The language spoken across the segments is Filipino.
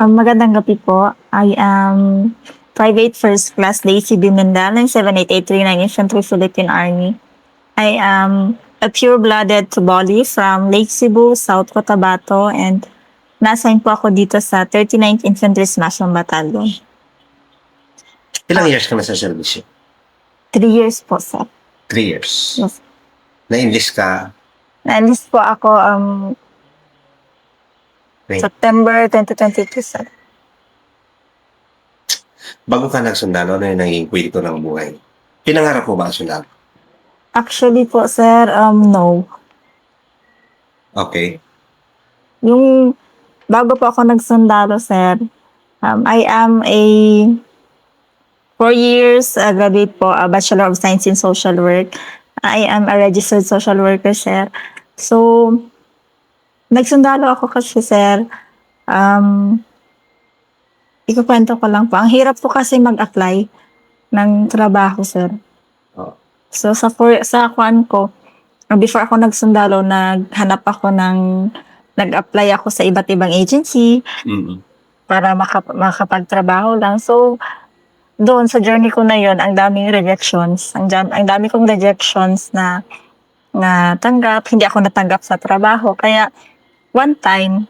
Magandang gabi po. I am Private First Class Daisy B. Mendalan, 78839 Infantry Philippine Army. I am a pure-blooded Tuboli from Lake Cebu, South Cotabato, and na-assign po ako dito sa 39th Infantry National Battalion. Ilang years ka na sa servisyo? 3 years po, sir. 3 years. Yes. Na-enlist ka Na-enlist po ako September 2022, sir. bago ka nagsundalo, ano yung naging kwento ng buhay? Pinangarap mo ba ang sundalo? Actually po, sir, no. Okay. Yung bago po ako nagsundalo, sir, I am a 4 years graduate po, a Bachelor of Science in Social Work. I am a registered social worker, sir. So, nagsundalo ako kasi, sir, ikukwento ko lang po. Ang hirap po kasi mag-apply ng trabaho, sir. Oh. So, sa kuan ko, before ako nagsundalo, nag-apply ako sa iba't ibang agency para makapagtrabaho lang. So, doon sa journey ko na yon, ang daming rejections. Ang dami kong rejections na tanggap. Hindi ako natanggap sa trabaho. Kaya, one time,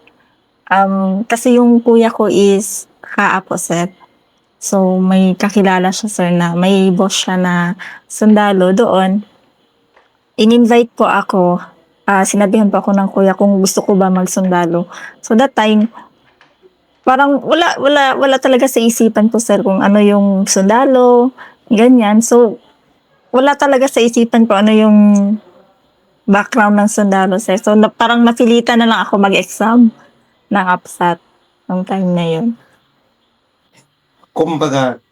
kasi yung kuya ko is kaapo, sir. So, may kakilala siya, sir, na may boss siya na sundalo doon. In-invite po ako. Sinabihan po ako ng kuya kung gusto ko ba magsundalo. So, that time, parang wala talaga sa isipan ko, sir, kung ano yung sundalo, ganyan. So, wala talaga sa isipan ko ano yung background ng sundalo, sir. So, parang napilitan na lang ako mag-exam ng APSAT nung time na yun. Kumbaga,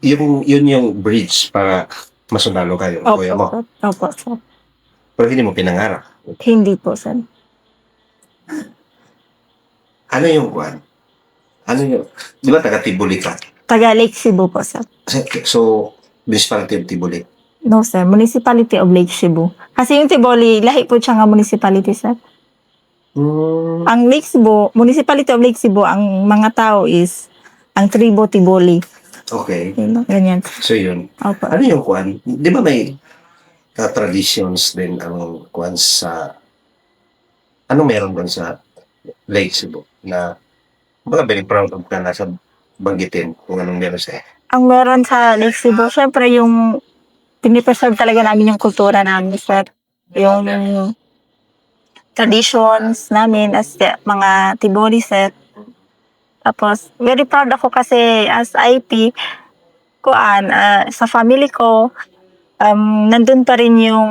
yun yung bridge para masundalo kayo, kuya mo. Opo, sir. Pero hindi mo pinangarap. Hindi po, sir. Ano yung kuwan? Di ba taga Tibuli ka? Taga Lake Cebu po, sir. So, municipality of Tibuli. No, sir. Municipality of Lake Cebu. Kasi yung Tiboli, lahi po siya nga municipality, sir. Ang Lake Cebu, Municipality of Lake Cebu, ang mga tao is ang tribo Tiboli. Okay. Ganyan. So, yun. Opo. Ano yung kuwan? Di ba may traditions din ang kuwan sa... Ano meron doon sa Lake Cebu na very proud of ka na sa banggitin kung anong meron sa... Ang meron sa Lake Cebu, syempre yung pinipreserve talaga namin yung kultura namin, sir. Yung traditions namin as mga Tiboli, sir. Tapos, very proud ako kasi as IP, sa family ko, nandun pa rin yung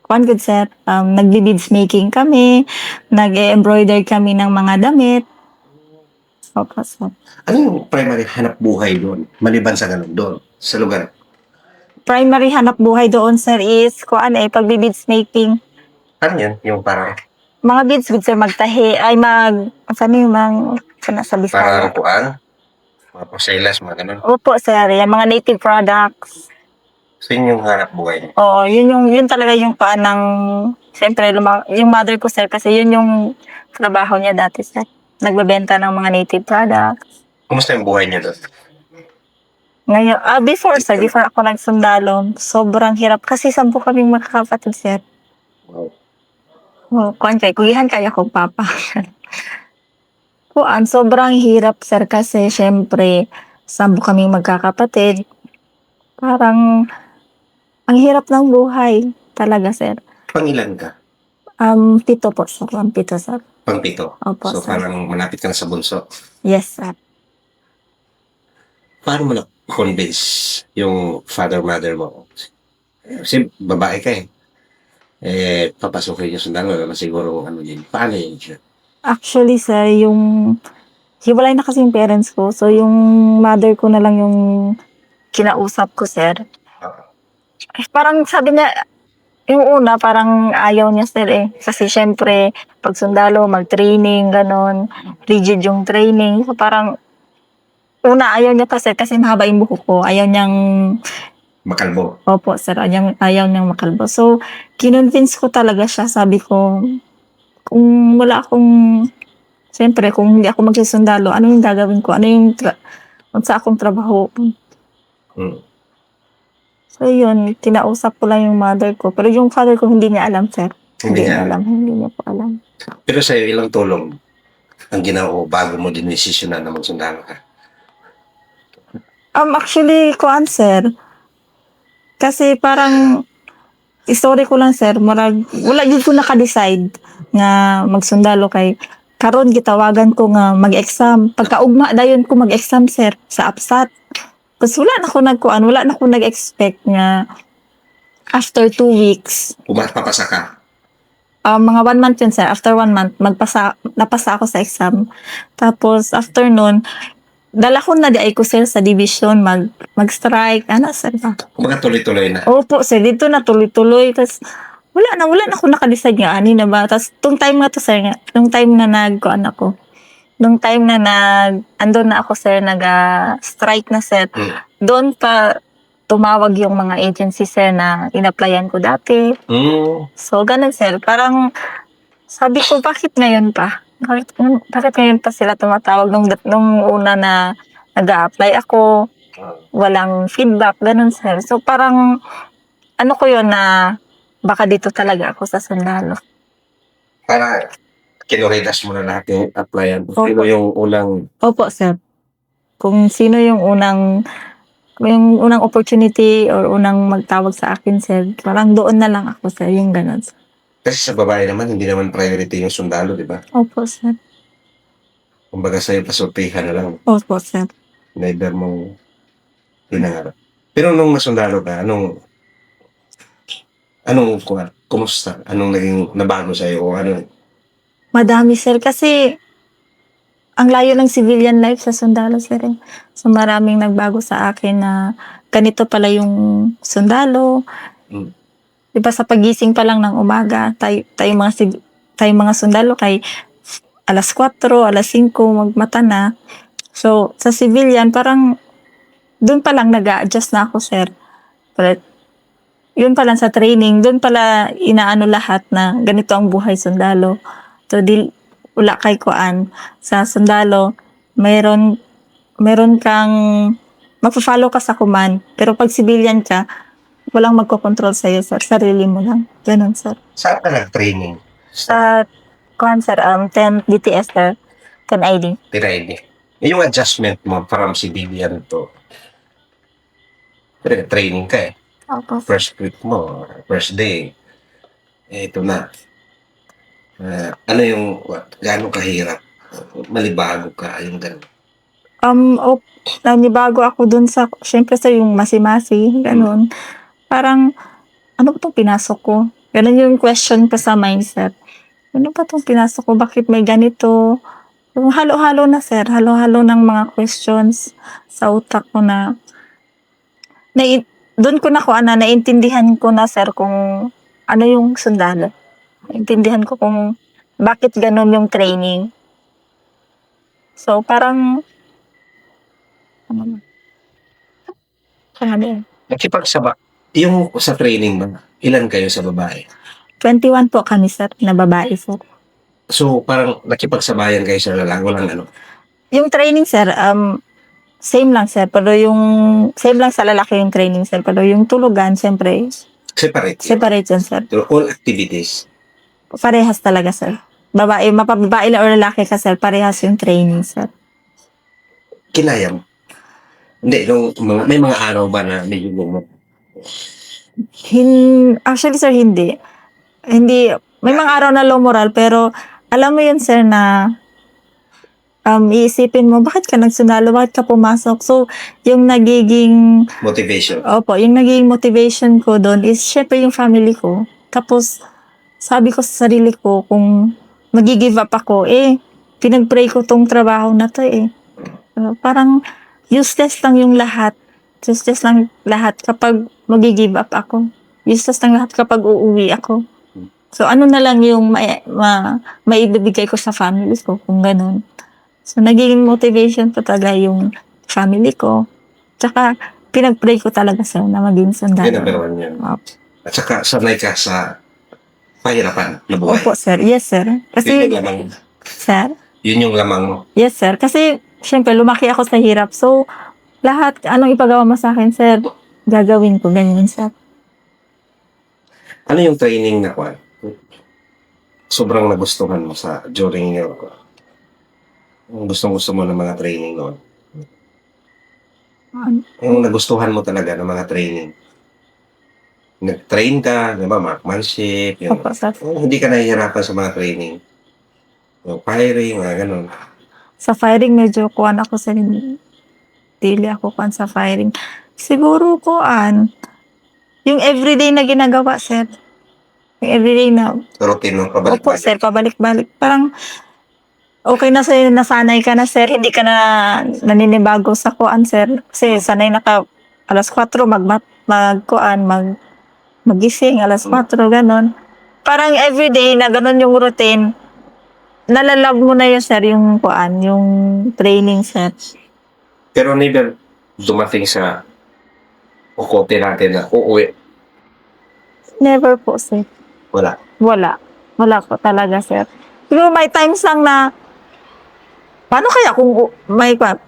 good, sir. Nagbe-beads making kami, nag-embroider kami ng mga damit. Opo, sir. Ano yung primary hanap buhay doon? Maliban sa ganun doon, sa lugar? Primary hanap buhay doon, sir, is pagbe-beads making. Ano yun? Yung parang... Mga beads, good, sir, magtahi, sa Bisaya. Parang kuan? Mga porcelas, mga ganun. Opo, sir, yan, mga native products. So yun yung hanap buhay niya. Oo, yun talaga yung siyempre, yung mother ko, sir, kasi yun yung trabaho niya dati, sir. Nagbebenta ng mga native products. Kumusta yung buhay niya doon? Ngayon, before ako nagsundalo, sobrang hirap kasi 10 kaming magkakapatid, sir. Wow. Kugihan kaya kong papa. Sobrang hirap, sir, kasi syempre, 10 kaming magkakapatid. Parang, ang hirap ng buhay talaga, sir. Pangilan ka? 7 po, sir. 7, sir. Pang-7? Opo, so sir. parang malapit ka na sa bunso. Yes, sir. Paano mo na-convince yung father-mother mo? Kasi babae ka papasukin niya sundalo na siguro yun. Paano yun siya? Actually, sir, hiwalay na kasi yung parents ko. So, yung mother ko na lang yung kinausap ko, sir. Parang sabi niya, yung una, parang ayaw niya, sir, Kasi syempre, pag sundalo, mag-training, ganon. Rigid yung training. So, parang, una, ayaw niya kasi mahaba yung buhok ko. Ayaw niyang... Makalbo? Opo, sir. Ayaw niyang makalbo. So, kinonvince ko talaga siya. Sabi ko, kung wala akong Siyempre kung hindi ako magsasundalo, ano yung gagawin ko? Ano yung sa akong trabaho? Mm. So yun, kinausap ko lang yung mother ko. Pero yung father ko hindi niya alam, sir. Hindi niya alam. Hindi niya po alam. Pero sa'yo, ilang tulong ang ginawa bago mo dinesisyonan na magsundalo ka? Actually, kuan sir. Kasi parang, story ko lang sir, wala yun ko naka-decide nga magsundalo kay karon gitawagan ko nga mag-exam. Pagkaugma dayon ko mag-exam sir sa APSAT. Kasi wala na ako nag-expect nga after 2 weeks. Papasa ka? Mga 1 month yun sir. After 1 month, napasa ako sa exam. Tapos after nun, dala ko na di ay ko sir sa division mag-strike. Ano sir ba? Kumbaga tuloy-tuloy na. Opo sir, dito na tuloy-tuloy. Tapos wala na ako naka-decide nga ani na ba. Tapos tong time nga to sir, nung time na andun na ako sir, nag-strike na sir. Doon pa tumawag yung mga agency sir na in-applyan ko dati. So ganun sir, parang sabi ko bakit ngayon pa? Bakit ngayon pa sila tumatawag nung una na nag-a-apply ako, walang feedback, ganun sir. So parang ano ko yun na baka dito talaga ako sa sundalo. Para kinuridas mo na lahat yung applyan. Opo. Sino yung unang... Opo sir. Kung sino yung unang opportunity or unang magtawag sa akin sir, parang doon na lang ako sir, yung ganun sir. Kasi sa babae naman, hindi naman priority yung sundalo, di ba? Opo sir. Kumbaga sa'yo, pasortihan na lang. Opo sir. Neither mong pinangarap. Pero nung masundalo ka, kumusta? Anong naging nabago sa'yo? O ano? Madami sir kasi ang layo ng civilian life sa sundalo sir. So maraming nagbago sa akin na ganito pala yung sundalo. Diba sa pagising pa lang ng umaga, tayo mga sundalo kay alas 4, alas 5 magmata na. So sa civilian parang doon pa lang nag-a-adjust na ako sir. But yun pa lang sa training, doon pala inaano lahat na ganito ang buhay sundalo. So wala kay kuan sa sundalo, meron kang magpo-follow ka sa command, pero pag civilian ka, walang magko-control sa iyo, sir. Sarili mo lang. Ganun, sir. Saan ka nag-training? Sa kuan sir, 10 DTS sir, 10 ID. Yung adjustment mo from civilian to training ka eh. Opo. First week mo, first day, ito na. Ano yung, gano'ng kahirap? Malibago ka, yung gano'n. Nanibago ako dun sa, syempre sa yung masi-masi, ganun. Parang, ano ba itong pinasok ko? Ganun yung question pa sa mindset. Ano ba itong pinasok ko? Bakit may ganito? Yung halo-halo na, sir. Halo-halo ng mga questions sa utak ko na doon ko naintindihan ko na, sir, kung ano yung sundalo. Naintindihan ko kung bakit ganun yung training. So, parang yung sa training ba, ilan kayo sa babae? 21 po kami, sir, na babae, sir. So, parang nakipagsabayan kayo sa lalaki, walang ano? Yung training, sir, same lang, sir. Pero same lang sa lalaki yung training, sir. Pero yung tulugan, siyempre, separate yan, sir. So, all activities? Parehas talaga, sir. Mapababae o lalaki ka, sir, parehas yung training, sir. Kinaya mo? Hindi, may mga araw ba na medyo mo? Actually, sir, hindi. May mga araw na low moral, pero alam mo yun, sir, na iisipin mo, bakit ka nagsunalo? Bakit ka pumasok? So, yung nagiging motivation. Opo, yung nagiging motivation ko doon is syempre yung family ko. Tapos, sabi ko sa sarili ko, kung mag-give up ako, pinag-pray ko tong trabaho na to parang useless lang yung lahat. Useless lang lahat kapag mag-give up ako. Useless lang lahat kapag uuwi ako. So, ano na lang yung maibibigay ko sa family ko, kung ganun. So, nagiging motivation ko talaga yung family ko. Tsaka, pinag-pray ko talaga sa na maging sundalo. Yan, number one yan. At saka, sanay ka sa pahirapan na buhay. Opo, sir. Yes, sir. Kasi, sir, Yun yung lamang mo. Yes, sir. Kasi, syempre, lumaki ako sa hirap. So, lahat, anong ipagawa mo sa akin, sir, gagawin ko. Ganyan, sir. Ano yung training na kwan? Sobrang nagustuhan mo sa during your gustong-gusto mo ng mga training noon? Yung nagustuhan mo talaga ng mga training? Nag-train ka, di ba, marksmanship, yung, Opo, sir. hindi ka nahihirapan sa mga training. Yung firing, mga ganun. Sa firing, medyo kuhan ako sa dili ako kuhan sa firing. Siguro kuhan, yung everyday na ginagawa, sir. Yung everyday na, Routine mo, opo, pabalik-balik. sir, pabalik-balik. Parang, okay na sa'yo, nasanay ka na, sir. Hindi ka na naninibago sa kuhan, sir. Kasi sanay na ka, alas 4, magising, alas 4, ganon. Parang everyday na ganon yung routine, nalalab mo na yun, sir, yung kuan, yung training, sir. Pero never dumating sa ukote natin na uuwi. Never po, sir. Wala. Wala. Wala po talaga, sir. Pero may times lang na, paano kaya kung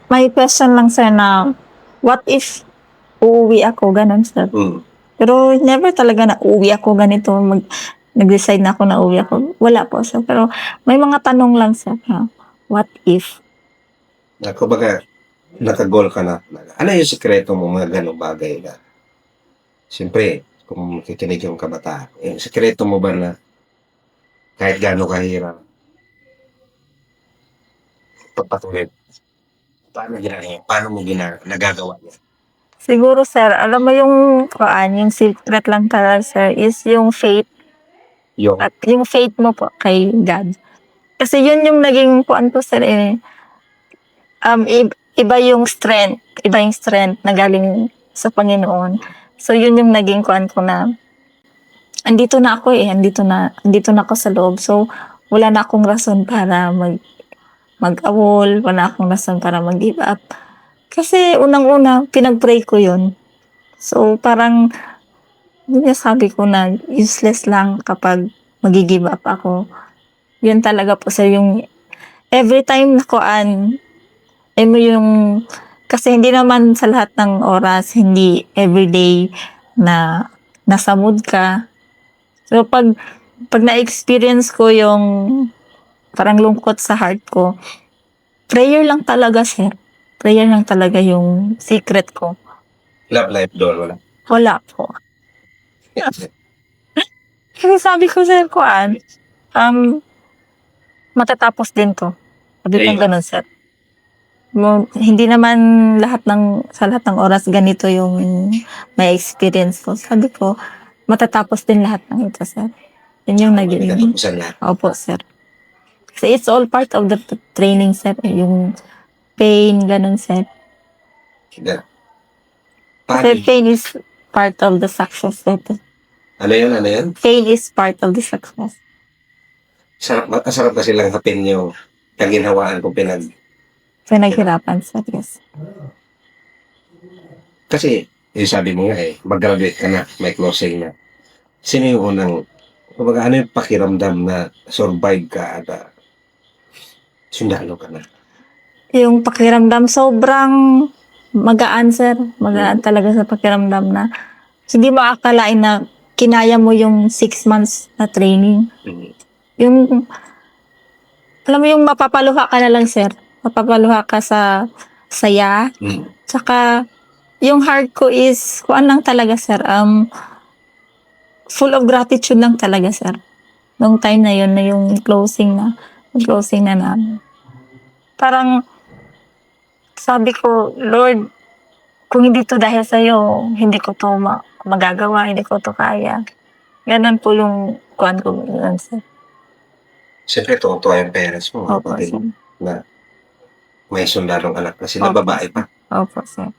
may question lang, sir, na, what if uuwi ako, ganon, sir. Pero never talaga na uuwi ako ganito, nag-decide na ako na uuwi ako. Wala po, sir. Pero may mga tanong lang, sir, ha? What if? Kumbaga, naka-goal ka na. Ano yung sikreto mo mga ganong bagay na? Siyempre, kung makikinig yung kabataan, yung sikreto mo ba na kahit gano'ng kahirap, pagpatuloy, paano mo nagagawa niya? Siguro, sir, alam mo yung secret lang talaga, sir, is yung faith. Yung, At yung faith mo po kay God. Kasi yun yung naging kuan ko, sir, iba yung strength na galing sa Panginoon. So, yun yung naging kuan ko na, andito na ako sa loob. So, wala na akong rason para mag-awol, wala akong rason para mag-give up. Kasi unang-una, pinag-pray ko yun. So, parang, sabi ko na useless lang kapag mag-give up ako. Yun talaga po, sir, yung every time na kuan, mo yung, kasi hindi naman sa lahat ng oras, hindi everyday na nasa mood ka. So, pag na-experience ko yung parang lungkot sa heart ko, prayer lang talaga, sir. Prayer lang talaga yung secret ko. love life doon, wala. Wala po. Kasi sabi ko, sir, kuan, matatapos din to. Sabi ko ganun, sir. Hindi naman sa lahat ng oras ganito yung may experience ko. Sabi ko, matatapos din lahat ng ito, sir. Yun yung naging. Opo, sir. Kasi it's all part of the training, sir. Yung pain, ganun, sir. Kasi pain is part of the success, sir. Ano yan? Pain is part of the success. Sarap kasi lang hapin yung kaginhawaan ko Pinaghirapan, sir, yes. Kasi, sabi mo nga mag-graduate ka na, may closing na. Sino yung unang, kumbaga, ano yung pakiramdam na survive ka at sundalo ka na? Yung pakiramdam, sobrang magaan, sir. Magaan talaga sa pakiramdam na hindi mo akalain na kinaya mo yung 6 months na training. Yung, alam mo yung mapapaluha ka na lang, sir. Mapapaluha ka sa saya. Tsaka, yung heart ko is, kuan lang talaga, sir. Full of gratitude lang talaga, sir. Nung time na yun, na yung closing na namin. Parang, sabi ko, Lord, kung hindi to dahil sa'yo, hindi ko to magagawa, hindi ko to kaya. Ganun po yung kuan ko, sir. Siyempre, tuwa yung parents mo. Opo, sir. Na may sundalong anak na sila, babae pa. Opo, sir.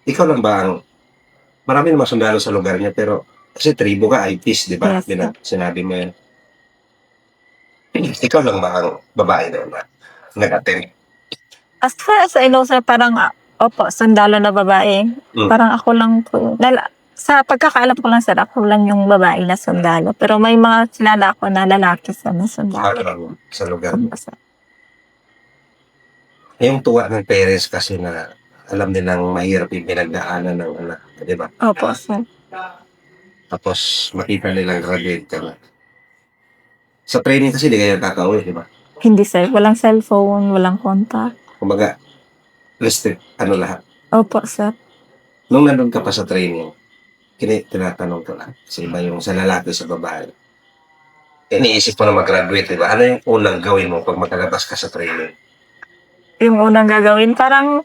Ikaw lang ba ang, marami namang sundalo sa lugar niya, pero kasi tribo ka, IPs, di ba? Yes, sir. Sinabi mo yan. Ikaw lang ba ang babae na nag-attend? As far as I know, sir, parang, opo, sundalo na babae. Parang ako lang po. Sa pagkakaalam ko lang, sir, ako lang yung babae na sundalo. Pero may mga kilala ako na lalaki sa sundalo. Sa lugar. Opo, sir. Yung tuwa ng parents kasi na alam nilang mahirap yung pinagdaanan ng anak, di ba? Opo, sir. Tapos makita nilang graduate ka na. Sa training kasi di kayo kakauwi, di ba? Hindi, sir. Walang cellphone, walang contact. Kumbaga, restrict, lahat. Opo, sir. Nung nandun ka pa sa training, tinatanong ko lang, kasi iba yung sa lalaki sa babae. Iniisip mo na mag-graduate, di ba? Ano yung unang gawin mo pag makalabas ka sa training? Yung unang gagawin, parang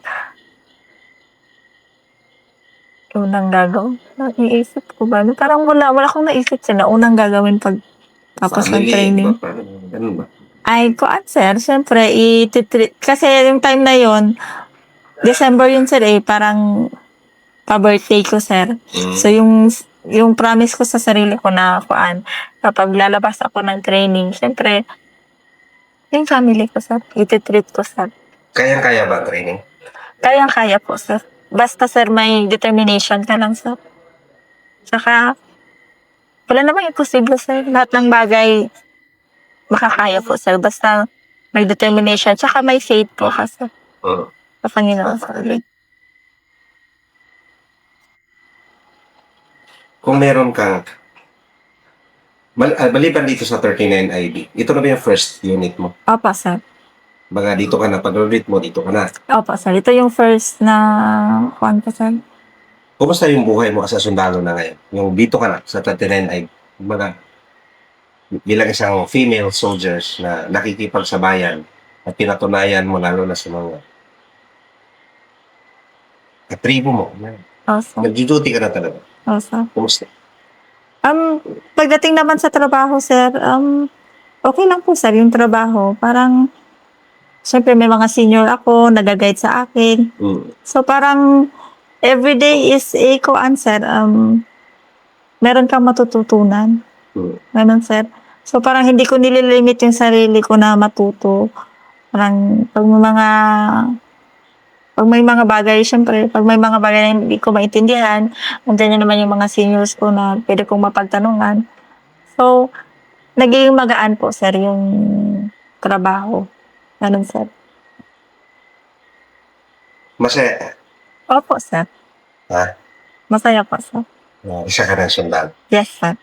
unang gagawin. Naiisip ko ba? Parang wala akong naisip sir na unang gagawin pag tapos ng Family, training. ba? Parang ganun ba? Ay, kuan sir, syempre, kasi yung time na yon December yun sir parang pa-birthday ko sir. So yung promise ko sa sarili ko na kuan, kapag lalabas ako ng training, syempre, yung family ko sir, ititreat ko sir. Kayang-kaya ba ang training? Kayang-kaya po sir. Basta sir, may determination ka lang sir. Tsaka, wala namang imposible sir. Lahat ng bagay, makakaya po sir. Basta may determination. Tsaka may faith po kasi sa Panginoon sir. Kung meron kang maliban dito sa 39 IB, ito na ba yung first unit mo? Opo sir. Baga dito ka na, pag-graduate mo, dito ka na. Opo sir. Ito yung first na kuan ko sir. Kumusta yung buhay mo as a sundalo na ngayon? Yung dito ka na, sa 39 IB. Baga, bilang isang female soldiers na nakikipagsabayan at pinatunayan mo lalo na sa mga katribo mo. Awesome. Nag-duty ka na talaga. Awesome. Kumusta? Pagdating naman sa trabaho sir, okay lang po sir yung trabaho. Parang, syempre may mga senior ako, nag-guide sa akin. So parang, everyday is a kuan sir, meron kang matututunan. Ganun sir. So parang hindi ko nililimit yung sarili ko na matuto. Parang pag may mga bagay, syempre, pag may mga bagay na hindi ko maintindihan, andyan na naman yung mga seniors ko na pwede kong mapagtanungan. So, naging magaan po, sir, yung trabaho. Ganun, sir. Masaya. Opo, sir. Ha? Masaya po, sir. Isa ka ng sundalo. Yes, sir.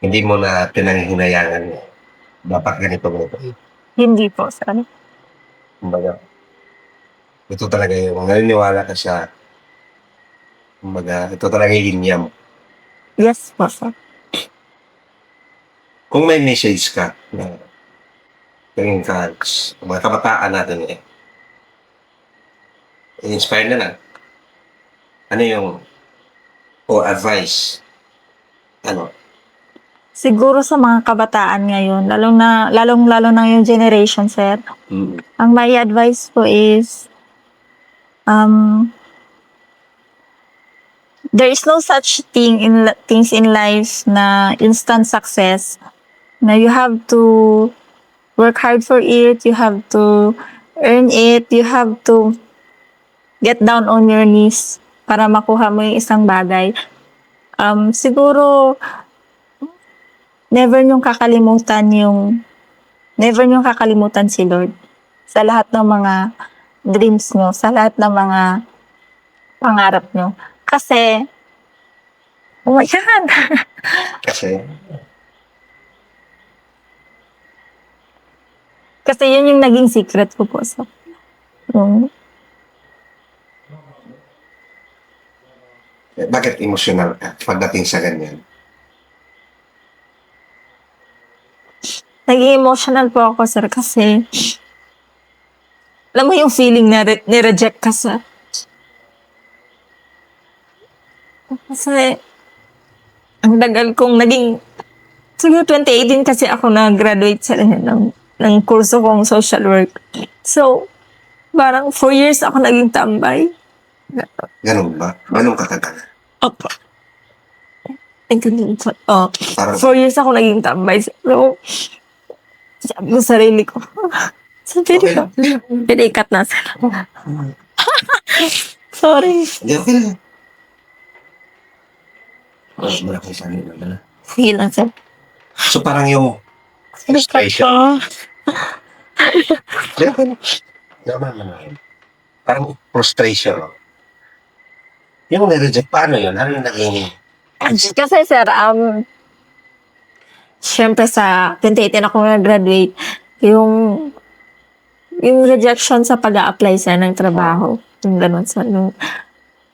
Hindi mo na pinanghihinayangan mo. Dapat ganito mo. Hindi po, sir. Kumbaga, ito talaga yung naniniwala ka sa kumbaga, ito talaga yung linya mo. Yes po, sir. Kung may message ka na encourage, mga kabataan natin inspire na lang. Ano yung o advice? Siguro sa mga kabataan ngayon, lalong-lalo na yung generation, sir. Ang may advice ko is, there is no such things in life na instant success. Na you have to work hard for it, you have to earn it, you have to get down on your knees para makuha mo yung isang bagay. Siguro, never niyong kakalimutan si Lord sa lahat ng mga dreams nyo, sa lahat ng mga pangarap nyo. Kasi, oh my God! Kasi yun yung naging secret ko po. So, Bakit emotional ka pagdating sa ganyan? Naging emotional po ako, sir, kasi alam mo yung feeling na nireject ka sa kasi ang dagal kong naging siguro 2018 kasi ako na-graduate sa ng kurso kong social work. So, parang 4 years ako naging tambay. Ganun ba? Ganun katagal? Opo. Ay, ganun po. Oh, Parang 4 years ako naging tambay. So, sabi ko sa sarili ko, sabi ko, pinikat na sila. Sorry. Hindi, okay lang. Malaki sa nila. Sige lang, sir. So parang yung Pinikat frustration. ko. Hindi, okay lang. Namamanahin. Parang frustration. No? Yung nireject, paano yun? Ano yung naging... Kasi sir, syempre sa 2018 ako nag-graduate, yung yung rejection sa pag-a-apply sa ng trabaho. Yung ganun sa yung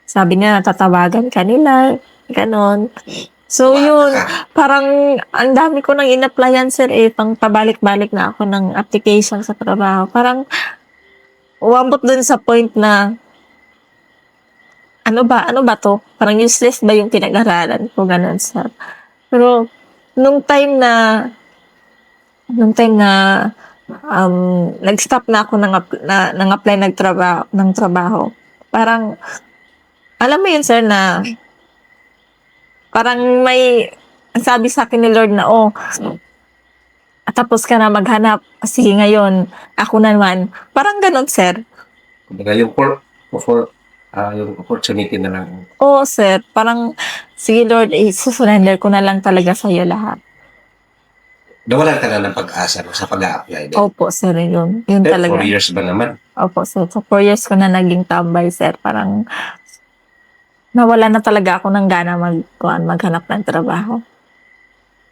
sabi niya natatawagan ka nila, ganon. So yun, parang ang dami ko nang in-applyan sir pang pabalik-balik na ako ng application sa trabaho. Parang umabot dun sa point na ano ba to? Parang useless ba yung pinag-aralan ko, ganon sir. Pero nung time na nung time na nag-stop na ako ng apply ng trabaho. Parang alam mo yun sir na parang may ang sabi sa akin ni Lord na tapos ka na maghanap. Sige ngayon, ako naman. Parang ganon sir. Kumbaga yung yung opportunity na lang. Oo sir, parang sige Lord, susurrender ko na lang talaga sa iyo lahat. Nawalan ka na ng pag-asa no, sa pag-a-apply din. Opo sir, yun. Yun 4 talaga. years ba naman? Opo sir, so 4 years ko na naging tambay sir. Parang nawala na talaga ako ng gana maghanap ng trabaho.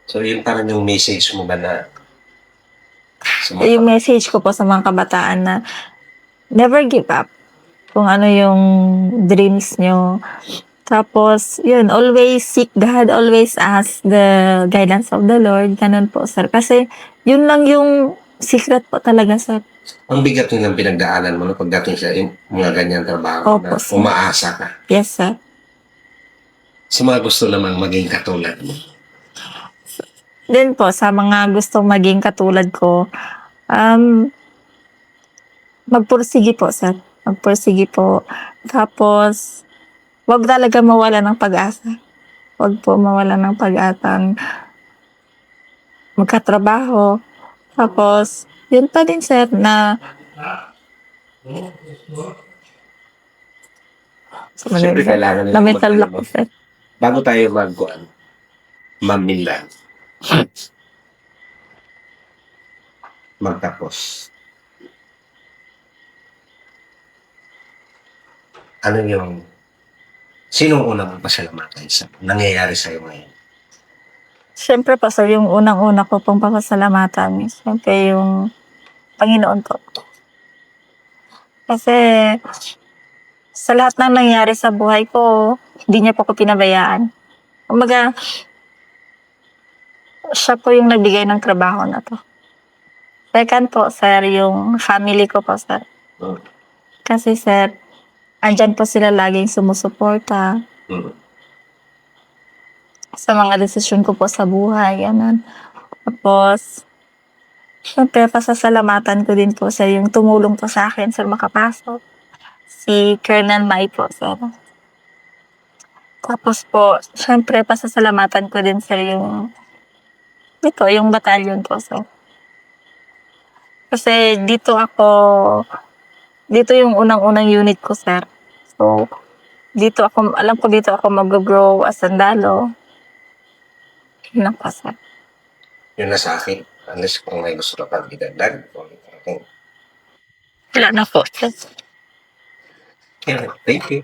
So yun parang yung message mo ba na sa Yung message ko po sa mga kabataan na never give up kung ano yung dreams nyo. Tapos, yun, always seek God, always ask the guidance of the Lord. Ganun po, sir. Kasi, yun lang yung secret po talaga, sir. Ang bigat nilang pinagdaanan mo no, pagdating sa mga ganyan trabaho Opo, na sir. umaasa ka. Yes, sir. Sa mga gusto namang maging katulad mo. Din po, sa mga gustong maging katulad ko, magpursige po, sir. Magpursige po. Tapos, wag talaga mawala ng pag-asa. Wag po mawala ng pag-asang magkatrabaho. Tapos, yun pa din, sir, na Siyempre kailangan na mental block, sir. Bago tayo mamila, magtapos. Ano yung sinong unang pasalamatan sa nangyayari sa'yo ngayon? Siyempre po, sir, yung unang-una ko pong pasasalamatan, siyempre yung Panginoon ko. Kasi sa lahat ng nangyari sa buhay ko, hindi niya po ko pinabayaan. Kumbaga, siya po yung nagbigay ng trabaho na to. Second po, sir, yung family ko po, sir. Kasi, sir, andyan po sila laging sumusuporta sa mga desisyon ko po sa buhay. Yan. Tapos, siyempre, pasasalamatan ko din po sa yung tumulong po sa akin, sir, makapasok. Si Colonel Mai po, sir. Tapos po, siyempre, pasasalamatan ko din, sir, yung batalyon po, sir. Kasi dito yung unang-unang unit ko, sir. So, alam ko dito ako mag-grow as sandalo. Yun lang po, sir. Yun na sa akin. Unless kung may gusto ka pang idagdag. Wala na po, sir. Thank you.